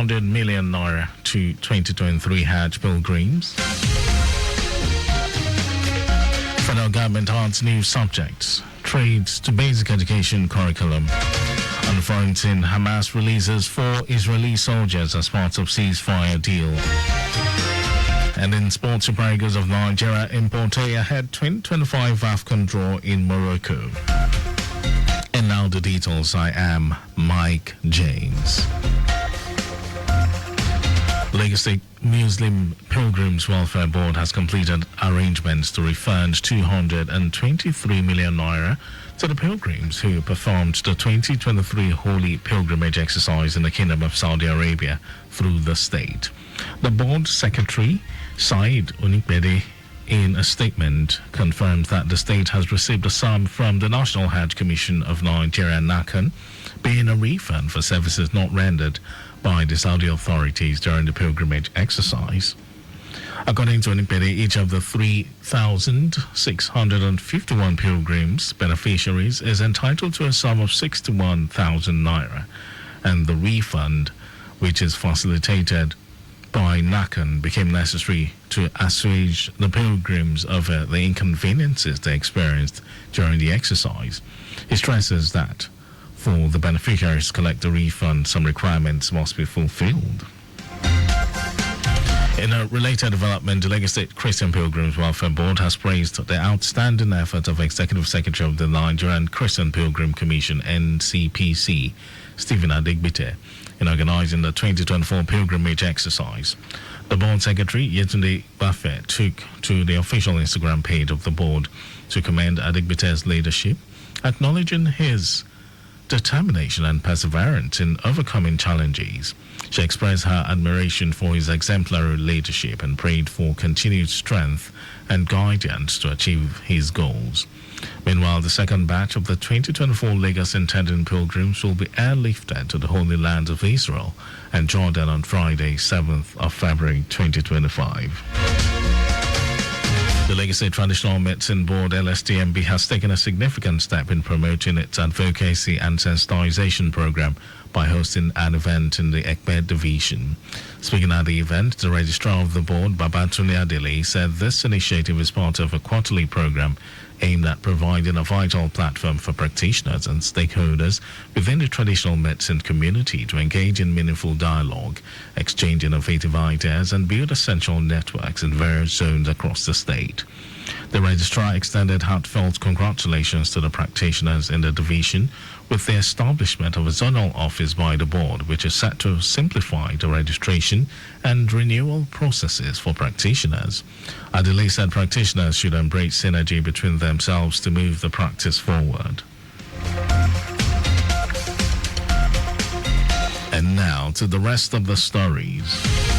200 million naira to 2023 Hajj pilgrims. Federal government adds new subjects, trades to basic education curriculum. On the front end, Hamas releases 4 Israeli soldiers as part of ceasefire deal. And in sports, Super Eagles of Nigeria import ahead 2025 AFCON draw in Morocco. And now the details. I am Mike James. Lagos State Muslim Pilgrims Welfare Board has completed arrangements to refund 223 million naira to the pilgrims who performed the 2023 Holy Pilgrimage exercise in the Kingdom of Saudi Arabia through the state. The board secretary, Said Onikbede, in a statement, confirmed that the state has received a sum from the National Hajj Commission of Nigeria, NACAN, being a refund for services not rendered by the Saudi authorities during the pilgrimage exercise. According to Onikbede, each of the 3,651 pilgrims beneficiaries is entitled to a sum of 61,000 naira, and the refund, which is facilitated by NACAN, became necessary to assuage the pilgrims of the inconveniences they experienced during the exercise. He stresses that for the beneficiaries to collect the refund, some requirements must be fulfilled. In a related development, the Lagos State Christian Pilgrims Welfare Board has praised the outstanding effort of Executive Secretary of the Nigerian Christian Pilgrim Commission, NCPC, Stephen Adigbite, in organizing the 2024 pilgrimage exercise. The board secretary, Yetunde Buffett, took to the official Instagram page of the board to commend Adigbite's leadership, acknowledging his determination and perseverance in overcoming challenges. She expressed her admiration for his exemplary leadership and prayed for continued strength and guidance to achieve his goals. Meanwhile, the second batch of the 2024 Lagos intending pilgrims will be airlifted to the Holy Land of Israel and Jordan on Friday, 7th of February 2025. The Lagos State Traditional Medicine Board, LSTMB, has taken a significant step in promoting its advocacy and sensitization program by hosting an event in the Ekpe division. Speaking at the event, the registrar of the board, Babatunde Adele, said this initiative is part of a quarterly program aimed at providing a vital platform for practitioners and stakeholders within the traditional medicine community to engage in meaningful dialogue, exchange innovative ideas, and build essential networks in various zones across the state. The registrar extended heartfelt congratulations to the practitioners in the division with the establishment of a zonal office by the board, which is set to simplify the registration and renewal processes for practitioners. Adele said practitioners should embrace synergy between themselves to move the practice forward. And now to the rest of the stories.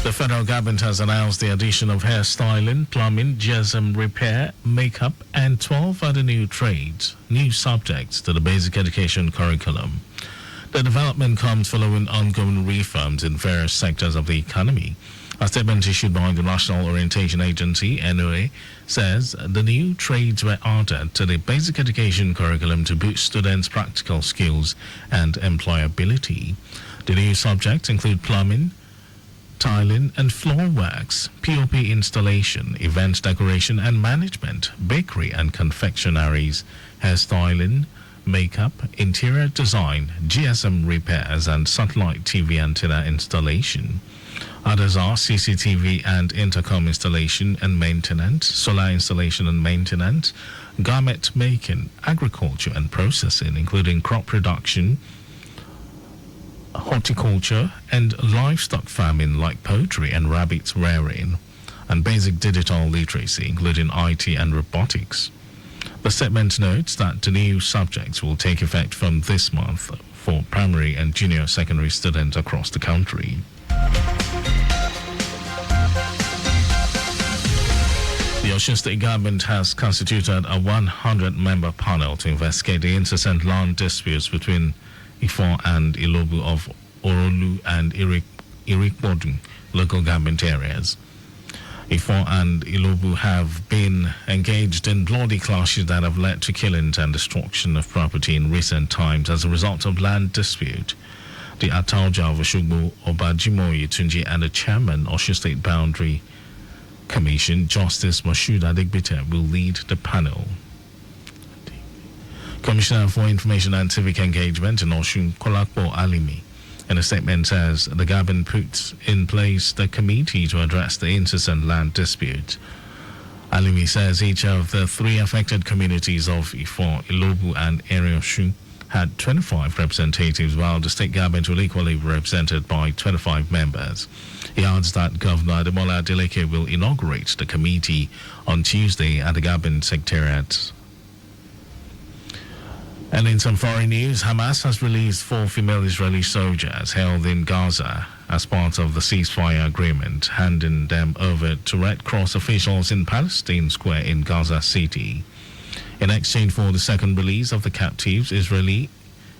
The federal government has announced the addition of hairstyling, plumbing, GSM repair, makeup, and 12 other new trades, new subjects to the basic education curriculum. The development comes following ongoing reforms in various sectors of the economy. A statement issued by the National Orientation Agency, NOA, says the new trades were added to the basic education curriculum to boost students' practical skills and employability. The new subjects include plumbing, tiling and floor works, POP installation, event decoration and management, bakery and confectionaries, hairstyling, makeup, interior design, GSM repairs and satellite TV antenna installation. Others are CCTV and intercom installation and maintenance, solar installation and maintenance, garment making, agriculture and processing, including crop production, horticulture and livestock farming like poultry and rabbit rearing, and basic digital literacy including IT and robotics. The statement notes that the new subjects will take effect from this month for primary and junior secondary students across the country. The Osun State government has constituted a 100-member panel to investigate the incessant land disputes between Ifon and Ilobu of Orolu and Irikbodun local government areas. Ifo and Ilobu have been engaged in bloody clashes that have led to killings and destruction of property in recent times as a result of land dispute. The Atauja of Oshogbo, Obajimoye Tunji, and the chairman of Osho State Boundary Commission, Justice Moshood Adigbite, will lead the panel. Commissioner for Information and Civic Engagement in Osun, Kolakbo Alimi, in a statement says the government puts in place the committee to address the incessant land dispute. Alimi says each of the three affected communities of Ifo, Ilobu, and Osun had 25 representatives, while the state government will equally be represented by 25 members. He adds that Governor Ademola Adeleke will inaugurate the committee on Tuesday at the government secretariat. And in some foreign news, Hamas has released 4 female Israeli soldiers held in Gaza as part of the ceasefire agreement, handing them over to Red Cross officials in Palestine Square in Gaza City. In exchange for the second release of the captives, Israel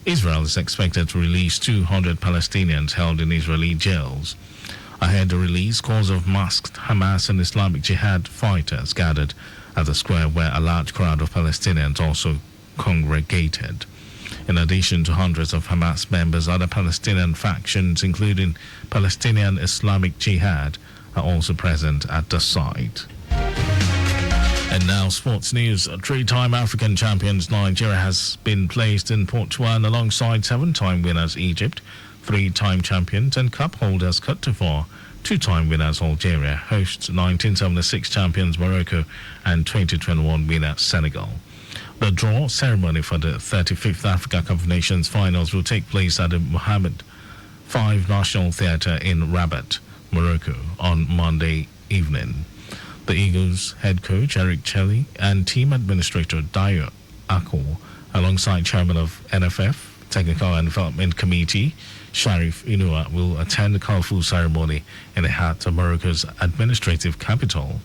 is expected to release 200 Palestinians held in Israeli jails. Ahead the release, scores of masked Hamas and Islamic Jihad fighters gathered at the square, where a large crowd of Palestinians also congregated. In addition to hundreds of Hamas members, other Palestinian factions, including Palestinian Islamic Jihad, are also present at the site. And now sports news. Three-time African champions Nigeria has been placed in Port Sudan alongside 7-time winners Egypt, 3-time champions and cup holders Côte d'Ivoire, 2-time winners Algeria, hosts 1976 champions Morocco, and 2021 winner Senegal. The draw ceremony for the 35th Africa Cup of Nations finals will take place at the Mohammed V National Theatre in Rabat, Morocco, on Monday evening. The Eagles head coach Eric Chelle and team administrator Dayo Akol, alongside chairman of NFF Technical and Development Committee Sharif Inua, will attend the colourful ceremony in the heart of Morocco's administrative capital.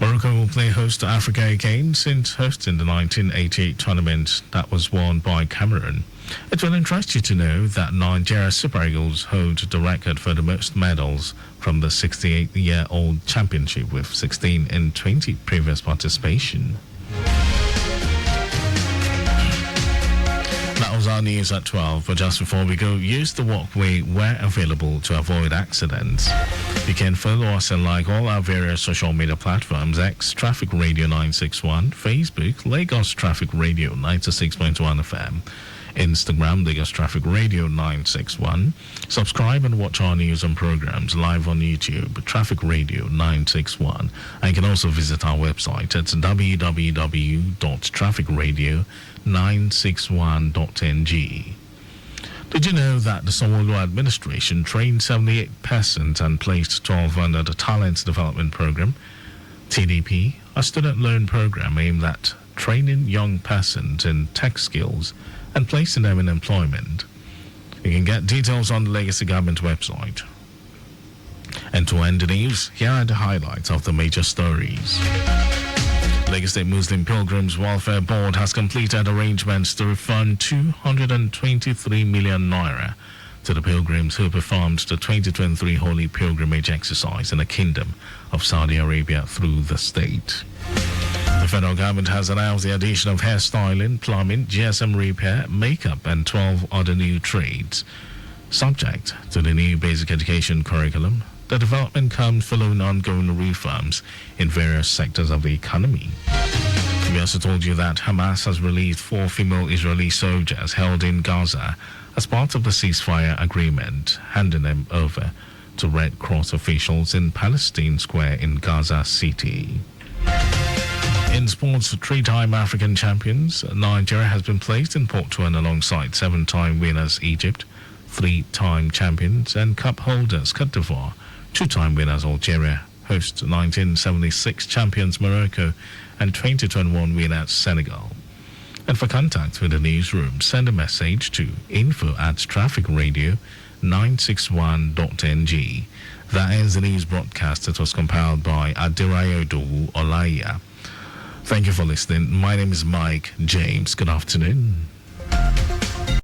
Morocco will play host to Africa again since hosting the 1988 tournament that was won by Cameroon. It will interest you to know that Nigeria Super Eagles hold the record for the most medals from the 68-year-old championship, with 16 in 20 previous participation. That was our news at 12, but just before we go, use the walkway where available to avoid accidents. You can follow us and like all our various social media platforms: X Traffic Radio 961, Facebook Lagos Traffic Radio 96.1 FM, Instagram Lagos Traffic Radio 961. Subscribe and watch our news and programs live on YouTube, Traffic Radio 961. And you can also visit our website at www.trafficradio961.ng. Did you know that the Sanwo-Olu administration trained 78 persons and placed 12 under the Talent Development Program, TDP, a student loan program aimed at training young persons in tech skills and placing them in employment? You can get details on the Legacy Government website. And to end the news, here are the highlights of the major stories. Lagos State Muslim Pilgrims Welfare Board has completed arrangements to refund 223 million naira to the pilgrims who performed the 2023 Holy Pilgrimage exercise in the Kingdom of Saudi Arabia through the state. The federal government has announced the addition of hairstyling, plumbing, GSM repair, makeup, and 12 other new trades. Subject to the new basic education curriculum, the development comes following ongoing reforms in various sectors of the economy. We also told you that Hamas has released 4 female Israeli soldiers held in Gaza as part of the ceasefire agreement, handing them over to Red Cross officials in Palestine Square in Gaza City. In sports, 3-time African champions Nigeria has been placed in Port Sudan alongside 7-time winners Egypt, 3-time champions and cup holders Côte d'Ivoire, 2-time winners Algeria, host 1976 champions Morocco, and 2021 winners Senegal. And for contact with the newsroom, send a message to info@trafficradio961.ng. That ends the news broadcast that was compiled by Adirayo Dowu Olaiya. Thank you for listening. My name is Mike James. Good afternoon.